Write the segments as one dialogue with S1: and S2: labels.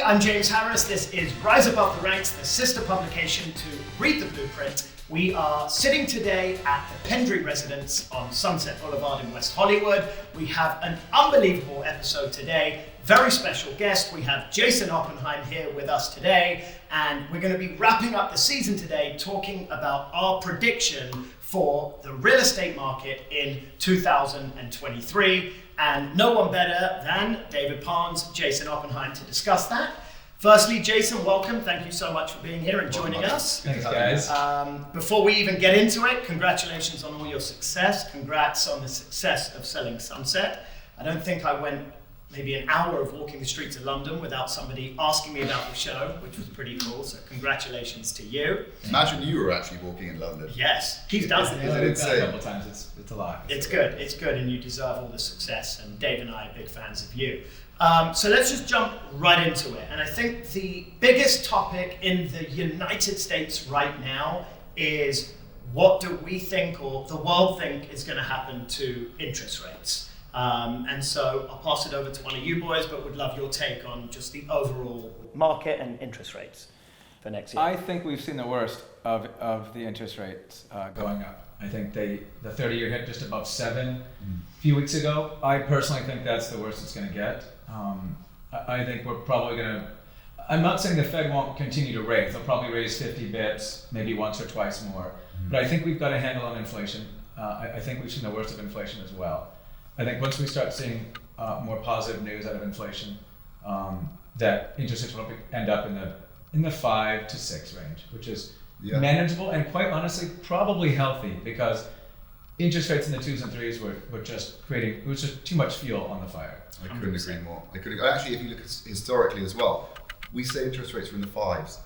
S1: I'm James Harris. This is Rise Above the Ranks, the sister publication to Read the Blueprint. We are sitting today at the Pendry residence on Sunset Boulevard in West Hollywood. We have an unbelievable episode today. Very special guest. We have Jason Oppenheim here with us today, and we're going to be wrapping up the season today talking about our prediction for the real estate market in 2023. And no one better than David Parnes, Jason Oppenheim, to discuss that. Firstly, Jason, welcome. Thank you so much for being here and joining us.
S2: Thanks, guys.
S1: Before we even get into it, congratulations on all your success. Congrats on the success of selling Sunset. I don't think I went maybe an hour of walking the streets of London without somebody asking me about the show, which was pretty cool. So congratulations to you.
S3: Imagine you were actually walking in London.
S1: Yes, he's done it.
S3: Is it insane?
S2: A couple times. It's a lot.
S1: It's good, and you deserve all the success. And Dave and I are big fans of you. So let's just jump right into it. And I think the biggest topic in the United States right now is what do we think, or the world think, is going to happen to interest rates? And so I'll pass it over to one of you boys, but would love your take on just the overall market and interest rates for next year.
S2: I think we've seen the worst of the interest rates going up. I think the 30-year hit just above 7 a few weeks ago. I personally think that's the worst it's going to get. I think we're probably going to, I'm not saying the Fed won't continue to raise. They'll probably raise 50 bips, maybe once or twice more. But I think we've got a handle on inflation. I think we've seen the worst of inflation as well. I think once we start seeing more positive news out of inflation, that interest rates will end up in the 5 to 6 range, which is manageable and, quite honestly, probably healthy, because interest rates in the 2s and 3s were just creating, it was just too much fuel on the fire.
S3: I couldn't agree more. Actually, if you look historically as well, we say interest rates are in the 5s.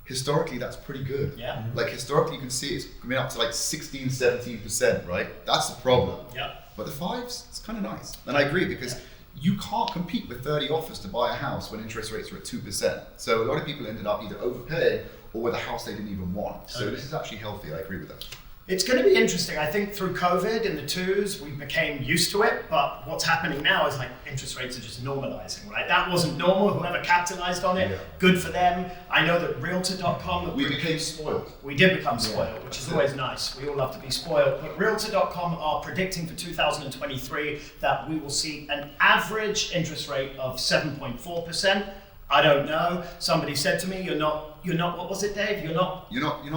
S3: Historically, that's pretty good.
S1: Yeah.
S3: Like historically, you can see it's coming up to like 16, 17%, right? That's the problem.
S1: Yeah.
S3: But the 5s, it's kind of nice. And I agree, because you can't compete with 30 offers to buy a house when interest rates are at 2%. So a lot of people ended up either overpaying or with a house they didn't even want. So this is actually healthy. I agree with that.
S1: It's going to be interesting. I think through COVID in the 2s, we became used to it. But what's happening now is like interest rates are just normalizing, right? That wasn't normal. Whoever capitalized on it, good for them. I know that Realtor.com...
S3: We became spoiled.
S1: We did become spoiled, which is always nice. We all love to be spoiled. But Realtor.com are predicting for 2023 that we will see an average interest rate of 7.4%. I don't know. Somebody said to me, you're not, what was it, Dave? You're not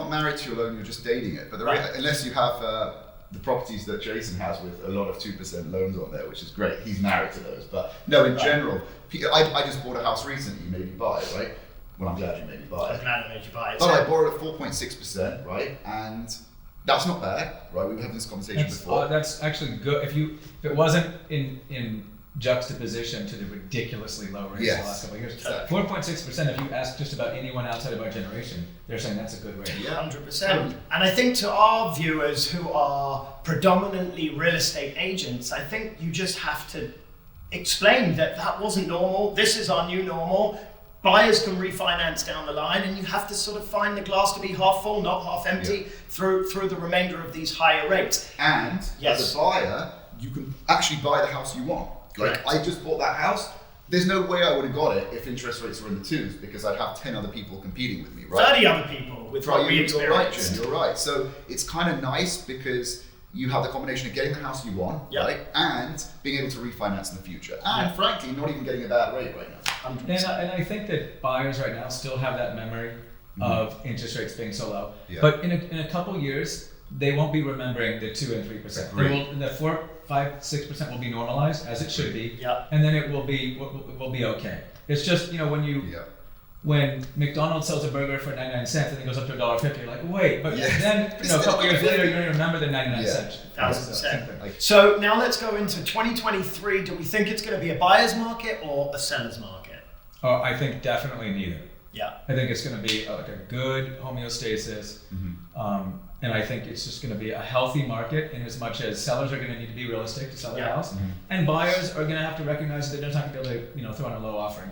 S3: married to your loan, you're just dating it. But unless you have the properties that Jason has with a lot of 2% loans on there, which is great. He's married to those. But no, in general, I just bought a house recently, you made me buy it, right? Well, I'm glad you made me buy it.
S1: I'm glad I made you buy it.
S3: But I bought it at 4.6%, right? And that's not bad, right? We've had this conversation before.
S2: That's actually good. If it wasn't in juxtaposition to the ridiculously low rates the last couple of years.
S3: Exactly.
S2: 4.6%, if you ask just about anyone outside of our generation, they're saying that's a good rate.
S1: Yeah, 100%. And I think to our viewers who are predominantly real estate agents, I think you just have to explain that wasn't normal. This is our new normal. Buyers can refinance down the line, and you have to sort of find the glass to be half full, not half empty, through the remainder of these higher rates.
S3: And as a buyer, you can actually buy the house you want. Like, I just bought that house. There's no way I would have got it if interest rates were in the 2s, because I'd have 10 other people competing with me, right?
S1: 30 other people with what we experienced.
S3: You're right. So it's kind of nice because you have the combination of getting the house you want, right, and being able to refinance in the future. And frankly, not even getting a bad rate right now.
S2: And I think that buyers right now still have that memory of interest rates being so low. Yeah. But in a couple years, they won't be remembering the 2 and 3%. The 4, 5, 6% will be normalized, as it should be, and then it will be okay. It's just, when McDonald's sells a burger for 99 cents and it goes up to $1.50, you're like, wait, but then a couple years later, you're going to remember the 99 cents.
S1: 1,000%. So now let's go into 2023. Do we think it's going to be a buyer's market or a seller's market?
S2: Oh, I think definitely neither.
S1: Yeah.
S2: I think it's going to be like a good homeostasis. And I think it's just going to be a healthy market, in as much as sellers are going to need to be realistic to sell their house, and buyers are going to have to recognize that they're not going to be able to throw in a low offer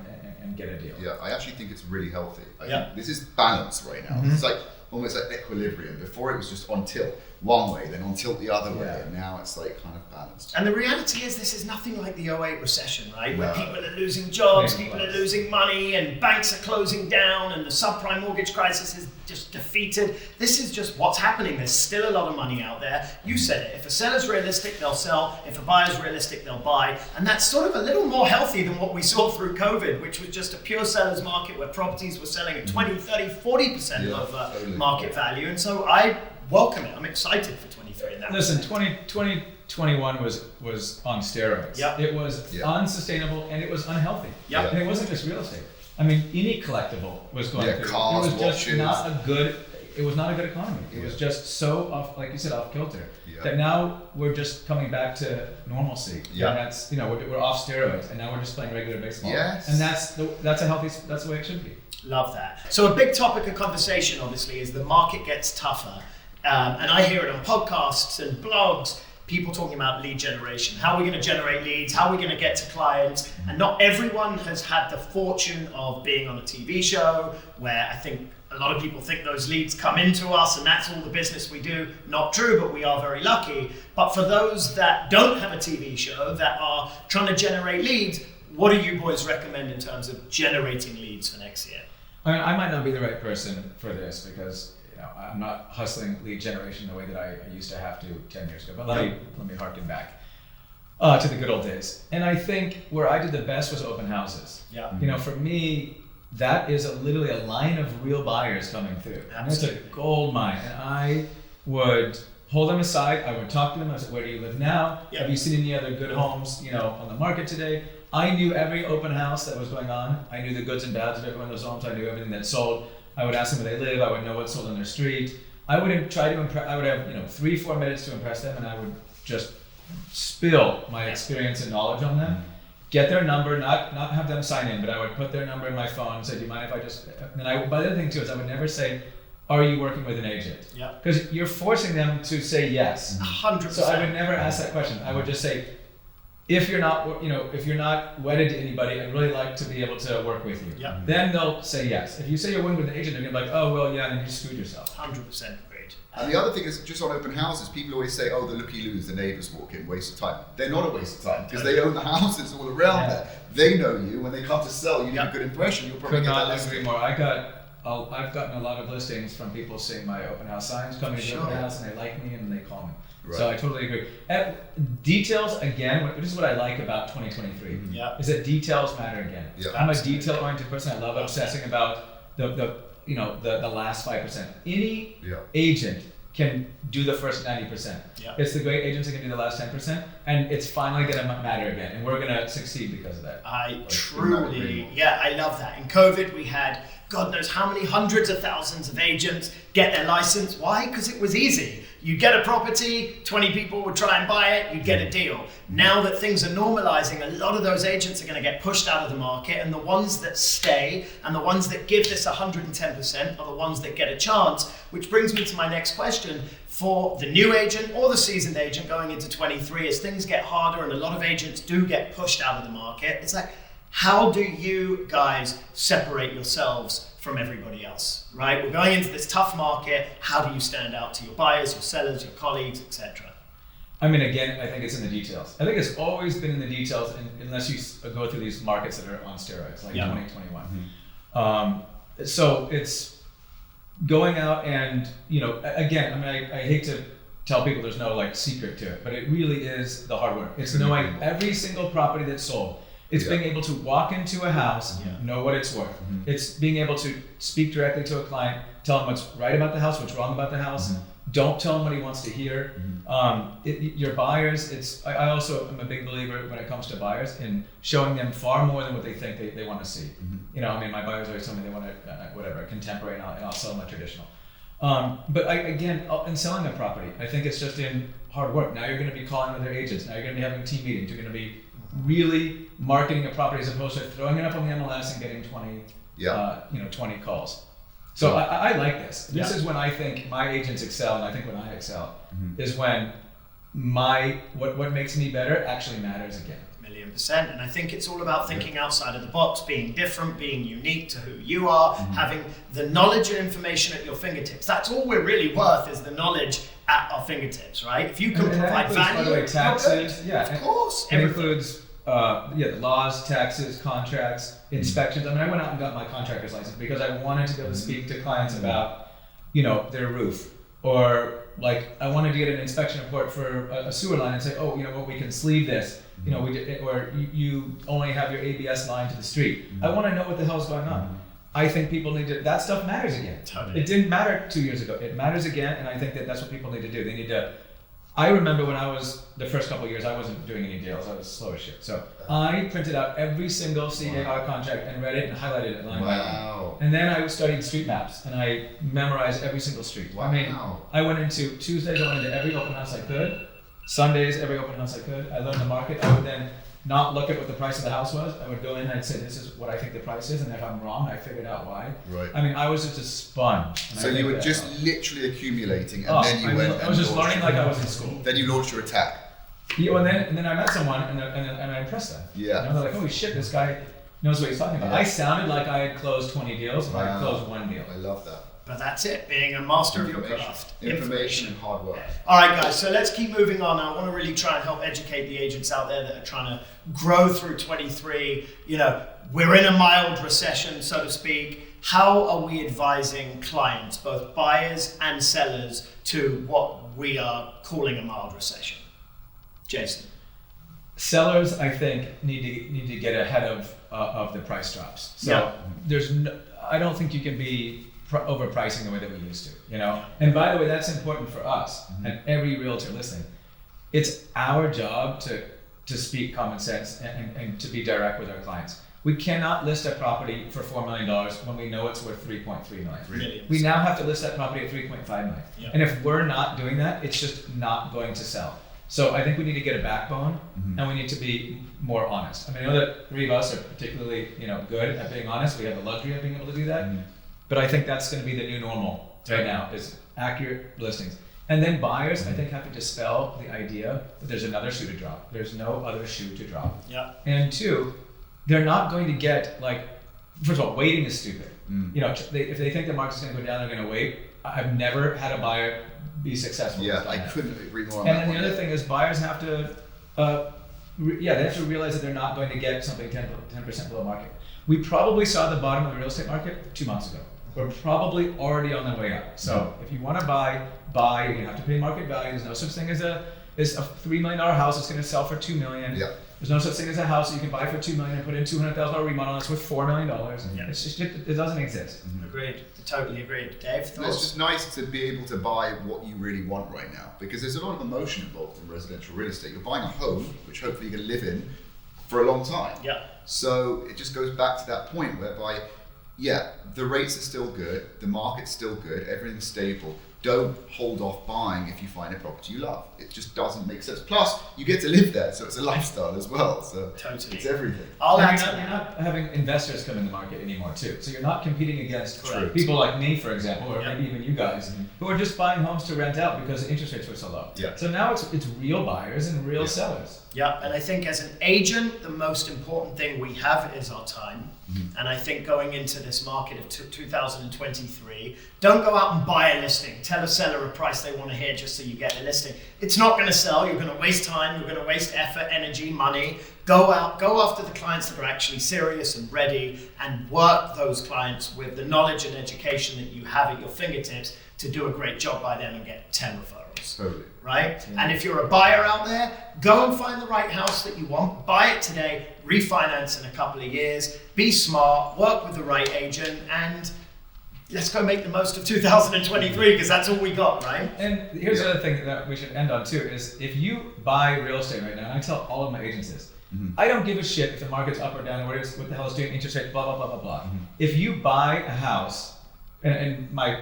S2: and get a deal.
S3: Yeah, I actually think it's really healthy. I think this is balance right now. It's like almost like equilibrium. Before it was just on tilt. one way, then on tilt the other way,
S2: Yeah.
S3: and now it's like kind of balanced.
S1: And the reality is this is nothing like the '08 recession, right? Where
S3: No.
S1: people are losing jobs,
S2: Maybe
S1: people are
S2: close.
S1: losing money, and banks are closing down, and the subprime mortgage crisis is just defeated. This is just what's happening. There's still a lot of money out there. You said it. If a seller's realistic, they'll sell. If a buyer's realistic, they'll buy. And that's sort of a little more healthy than what we saw through COVID, which was just a pure seller's market where properties were selling at 20, 30, 40%
S3: Yeah,
S1: of
S3: totally.
S1: market value. And so I welcome it. I'm excited for 23 in that
S2: Listen,
S1: respect.
S2: 2021 was on steroids.
S1: Yeah.
S2: It was
S3: Yeah.
S2: unsustainable and it was unhealthy.
S1: Yeah.
S2: And it wasn't just real estate. I mean, any collectible was going
S3: Yeah,
S2: through.
S3: cars,
S2: it was just
S3: watches.
S2: not a good. It was not a good economy. It was
S3: Yeah.
S2: just so off, like you said, off kilter.
S3: Yeah.
S2: That now we're just coming back to normalcy.
S3: Yeah.
S2: And that's we're off steroids and now we're just playing regular baseball.
S3: Yes.
S2: And that's the way it should be.
S1: Love that. So a big topic of conversation, obviously, is the market gets tougher. And I hear it on podcasts and blogs, people talking about lead generation. How are we going to generate leads? How are we going to get to clients? And not everyone has had the fortune of being on a TV show where I think a lot of people think those leads come into us and that's all the business we do. Not true, but we are very lucky. But for those that don't have a TV show, that are trying to generate leads, what do you boys recommend in terms of generating leads for next year?
S2: I mean, I might not be the right person for this because I'm not hustling lead generation the way that I used to have to 10 years ago. But let me harken back to the good old days. And I think where I did the best was open houses.
S1: Yeah.
S2: For me, that is literally a line of real buyers coming through. And it's a
S1: Absolutely.
S2: gold mine. And I would hold them aside. I would talk to them. I said, "Where do you live now?
S1: Yeah.
S2: Have you seen any other good homes, on the market today?" I knew every open house that was going on. I knew the goods and bads of every one of those homes. I knew everything that sold. I would ask them where they live. I would know what sold on their street. I wouldn't try to impress. I would have 3-4 minutes to impress them, and I would just spill my experience and knowledge on them. Get their number, not have them sign in, but I would put their number in my phone and say, "Do you mind if I just?" And but the other thing too is I would never say, "Are you working with an agent?"
S1: Yeah.
S2: Because you're forcing them to say yes.
S1: 100%.
S2: So I would never ask that question. I would just say, if you're not wedded to anybody, I'd really like to be able to work with you.
S1: Yeah.
S2: Then they'll say yes. If you say you're working with an agent, they're gonna be like, "Oh well, yeah," then you screwed yourself.
S1: 100% agreed.
S3: And the other thing is, just on open houses, people always say, "Oh, the looky-loos, the neighbours walk in, waste of time." They're not a waste of time because they own the houses all around
S2: Yeah.
S3: there. They know you. When they come to sell, you need
S1: Yeah.
S3: a good impression. You'll probably
S2: Could
S3: get that
S2: not
S3: listing.
S2: agree more. I've gotten a lot of listings from people seeing my open house signs, coming to the open
S1: Sure.
S2: house, and they like me and they call me.
S3: Right.
S2: So I totally agree. Details again. This is what I like about 2023.
S1: Yeah.
S2: Is that details matter again.
S3: Yeah.
S2: I'm a detail-oriented person. I love obsessing about the last 5%. Any
S3: Yeah.
S2: agent can do the first 90%.
S1: Yeah.
S2: It's the great agents that can do the last 10%, and it's finally going to matter again, and we're going to succeed because of that.
S1: I
S3: dramatic
S1: truly,
S3: renewal.
S1: yeah, I love that. In COVID, we had God knows how many hundreds of thousands of agents get their license. Why? Because it was easy. You get a property, 20 people would try and buy it, you'd get a deal. Now that things are normalizing, a lot of those agents are going to get pushed out of the market, and the ones that stay and the ones that give this 110% are the ones that get a chance, which brings me to my next question. For the new agent or the seasoned agent going into 23, as things get harder and a lot of agents do get pushed out of the market, it's like, how do you guys separate yourselves from everybody else, right? We're going into this tough market. How do you stand out to your buyers, your sellers, your colleagues, etc.?
S2: I mean, again, I think it's in the details. I think it's always been in the details, unless you go through these markets that are on steroids, like 2021. So it's going out and, again, I mean, I hate to tell people there's no secret to it, but it really is the hard work. It's knowing every single property that's sold. It's being able to walk into a house, know what it's worth. It's being able to speak directly to a client, tell him what's right about the house, what's wrong about the house. Don't tell him what he wants to hear. Your buyers, I also am a big believer when it comes to buyers in showing them far more than what they think they want to see. I mean, my buyers always tell me they want a contemporary, and I'll sell them a traditional. But in selling a property, I think it's just in hard work. Now you're going to be calling other agents. Now you're going to be having team meetings. You're going to be really marketing a property as opposed to throwing it up on the MLS and getting 20 calls. So I like this. This is when I think my agents excel, and I think when I excel is when what makes me better actually matters again.
S1: 1,000,000%. And I think it's all about thinking outside of the box, being different, being unique to who you are, having the knowledge and information at your fingertips. That's all we're really worth, is the knowledge at our fingertips, right? If you can
S2: And
S1: provide
S2: that includes,
S1: value,
S2: by the way, taxes. Yeah,
S1: of course.
S2: It includes the laws, taxes, contracts, inspections. I mean, I went out and got my contractor's license because I wanted to be able to speak to clients about, their roof, or like I wanted to get an inspection report for a sewer line and say, oh, we can sleeve this. You only have your ABS line to the street. I want to know what the hell's going on. I think people need to, that stuff matters again.
S1: Totally.
S2: It didn't matter 2 years ago. It matters again, and I think that's what people need to do. They need to, I remember when I was, the first couple of years, I wasn't doing any deals. I was slow as shit. So I printed out every single CAR contract and read it and highlighted it line by line. And then I studied street maps, and I memorized every single street.
S3: Wow.
S2: I mean, I went into, Tuesdays I went into every open house I could. Sundays, every open house I could. I learned the market. I would then not look at what the price of the house was. I would go in and I'd say, this is what I think the price is, and if I'm wrong, I figured out why.
S3: Right.
S2: I mean, I was just a sponge.
S3: So you were just literally accumulating, and then you went.
S2: I was just learning like I was in school.
S3: Then you launched your attack.
S2: Yeah, and then I met someone, and I impressed them.
S3: Yeah.
S2: They're like, holy shit, this guy knows what he's talking about.
S3: Yeah.
S2: I sounded like I had closed 20 deals, but I closed one deal.
S3: I love that.
S1: But that's it, being a master of your craft.
S3: Information and hard work.
S1: All right, guys, so let's keep moving on. I want to really try and help educate the agents out there that are trying to grow through 23. We're in a mild recession, so to speak. How are we advising clients, both buyers and sellers, to what we are calling a mild recession? Jason.
S2: Sellers, I think, need to get ahead of the price drops. So I don't think you can be overpricing the way that we used to, And by the way, that's important for us and every realtor listening. It's our job to speak common sense and to be direct with our clients. We cannot list a property for $4 million when we know it's worth $3.3 million. We now have to list that property at $3.5 million.
S1: Yeah.
S2: And if we're not doing that, it's just not going to sell. So I think we need to get a backbone and we need to be more honest. I mean, I know that three of us are particularly, good at being honest. We have the luxury of being able to do that. But I think that's going to be the new normal right now, is accurate listings. And then buyers, I think, have to dispel the idea that there's another shoe to drop. There's no other shoe to drop.
S1: Yeah.
S2: And two, they're not going to get, first of all, waiting is stupid. If they think the market's going to go down, they're going to wait. I've never had a buyer be successful.
S3: Yeah, I couldn't agree more on
S2: and
S3: that.
S2: And then the other thing is buyers have to, they have to realize that they're not going to get something 10% below market. We probably saw the bottom of the real estate market 2 months ago. We're probably already on the way up. So if you want to buy, you have to pay market value. There's no such thing as a $3 million house that's going to sell for $2 million.
S3: Yeah.
S2: There's no such thing as a house that you can buy for $2 million and put in $200,000 remodel that's worth $4 million.
S1: Yeah.
S2: It's just, it doesn't exist.
S1: Agreed. Totally agreed. Dave, thoughts?
S3: It's just nice to be able to buy what you really want right now, because there's a lot of emotion involved in residential real estate. You're buying a home, which hopefully you're going to live in for a long time.
S1: Yeah.
S3: So it just goes back to that point whereby, the rates are still good, the market's still good, everything's stable. Don't hold off buying if you find a property you love. It just doesn't make sense. Plus, you get to live there, so it's a lifestyle as well. So
S1: totally.
S3: It's everything.
S2: You're not having investors come in the market anymore too. So you're not competing against people like me, for example, or maybe even you guys, who are just buying homes to rent out because the interest rates were so low.
S3: Yeah.
S2: So now it's real buyers and real sellers.
S1: Yeah, and I think as an agent, the most important thing we have is our time. And I think going into this market of 2023, don't go out and buy a listing. Tell a seller a price they want to hear just so you get a listing. It's not going to sell. You're going to waste time. You're going to waste effort, energy, money. Go after the clients that are actually serious and ready, and work those clients with the knowledge and education that you have at your fingertips to do a great job by them and get 10 referrals.
S3: Totally.
S1: Right? Yeah. And if you're a buyer out there, go and find the right house that you want, buy it today, refinance in a couple of years, be smart, work with the right agent, and let's go make the most of 2023, because that's all we got, right?
S2: And here's the other thing that we should end on too, is if you buy real estate right now, and I tell all of my agents this, I don't give a shit if the market's up or down, what the hell is doing, interest rate, blah, blah, blah, blah, blah. If you buy a house, and my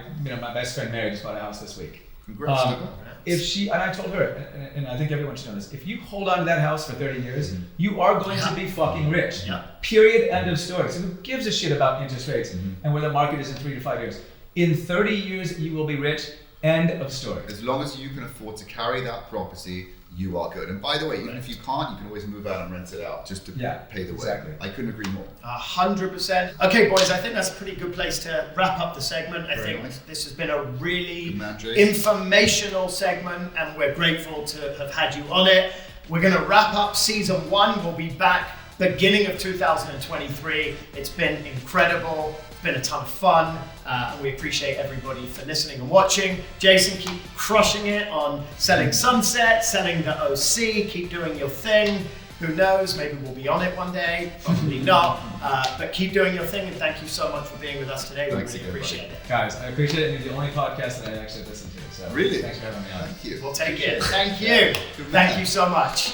S2: best friend Mary just bought a house this week.
S3: Congrats.
S2: And I told her, and I think everyone should know this, if you hold on to that house for 30 years, you are going to be fucking rich.
S1: Yeah.
S2: Period, end of story. So who gives a shit about interest rates and where the market is in 3 to 5 years? In 30 years, you will be rich, end of story.
S3: As long as you can afford to carry that property, you are good. And by the way, even if you can't, you can always move out and rent it out just to pay the way.
S2: Exactly.
S3: I couldn't agree more.
S1: 100%. Okay, boys, I think that's a pretty good place to wrap up the segment. I think
S3: nice.
S1: this has been a really
S3: Man,
S1: informational segment, and we're grateful to have had you on it. We're going to wrap up season 1. We'll be back beginning of 2023. It's been incredible. It's been a ton of fun, and we appreciate everybody for listening and watching. Jason, keep crushing it on selling Sunset, selling the OC, keep doing your thing. Who knows, maybe we'll be on it one day, probably not, but keep doing your thing, and thank you so much for being with us today.
S3: Thanks
S1: We really
S3: again,
S1: appreciate it.
S2: Guys, I appreciate it. It's the only podcast that I actually listen to. So
S3: Really?
S2: thanks for having me on.
S3: Thank you.
S1: We'll take it. Thank you. Thank you so much.